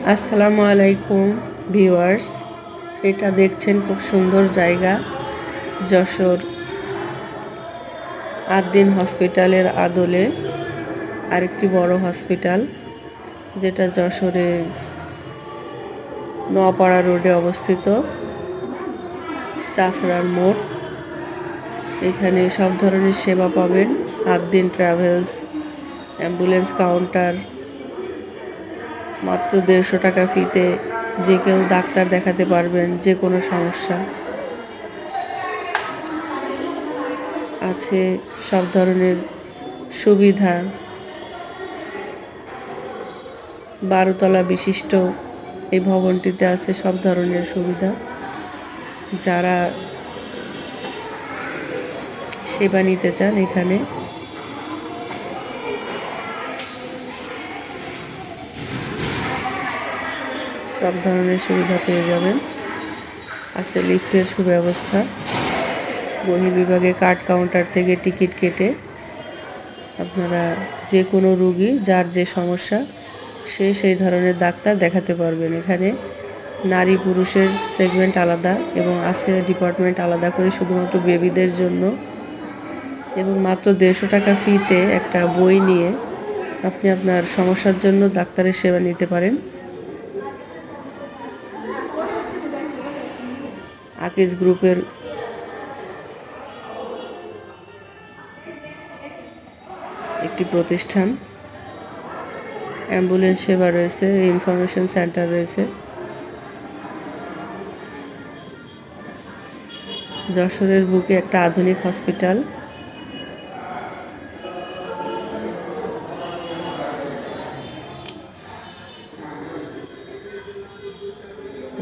আসসালামু আলাইকুম ভিউয়ার্স, এটা দেখছেন খুব সুন্দর জায়গা। যশোর আদ্দিন হসপিটালের আদলে আরেকটি বড় হসপিটাল, যেটা যশোরে নোয়াপাড়া রোডে অবস্থিত, চাষড়ার মোড়। এখানে সব ধরনের সেবা পাবেন। আদ্দিন ট্রাভেলস, অ্যাম্বুলেন্স কাউন্টার, মাত্র 150 টাকা ফিতে যে কেউ ডাক্তার দেখাতে পারবেন। যে কোনো সমস্যা আছে, সব ধরনের সুবিধা। 12 তলা বিশিষ্ট এই ভবনটিতে আছে সব ধরনের সুবিধা। যারা সেবা নিতে চান এখানে সব ধরনের সুবিধা পেয়ে যাবেন। আছে লিফটের সুব্যবস্থা। বহির্বিভাগে কার্ড কাউন্টার থেকে টিকিট কেটে আপনারা যে কোনো রুগী যার যে সমস্যা সেই ধরনের ডাক্তার দেখাতে পারবেন। এখানে নারী পুরুষের সেগমেন্ট আলাদা এবং আছে ডিপার্টমেন্ট আলাদা করে শুধুমাত্র বেবিদের জন্য। এবং মাত্র 150 টাকা ফিতে একটা বই নিয়ে আপনি আপনার সমস্যার জন্য ডাক্তারের সেবা নিতে পারেন। আকিজ গ্রুপের একটি প্রতিষ্ঠান। অ্যাম্বুলেন্স সেবা রয়েছে, ইনফরমেশন সেন্টার রয়েছে। যশোরের বুকে একটা আধুনিক হসপিটাল।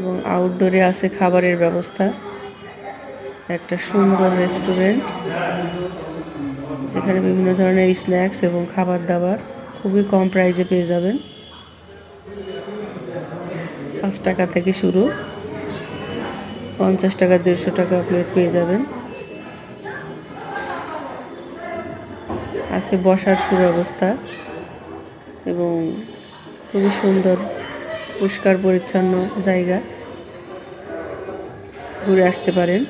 এবং আউটডোরে আছে খাবারের ব্যবস্থা। একটা সুন্দর রেস্টুরেন্ট, যেখানে বিভিন্ন ধরনের স্ন্যাক্স এবং খাবার দাবার খুবই কম প্রাইসে পেয়ে যাবেন। 5 টাকা থেকে শুরু, 50 টাকা 150 টাকা প্লেট পেয়ে যাবেন। আছে বসার সুব্যবস্থা এবং খুবই সুন্দর পরিষ্কার পরিচ্ছন্ন জায়গা। ঘুরে আসতে পারেন।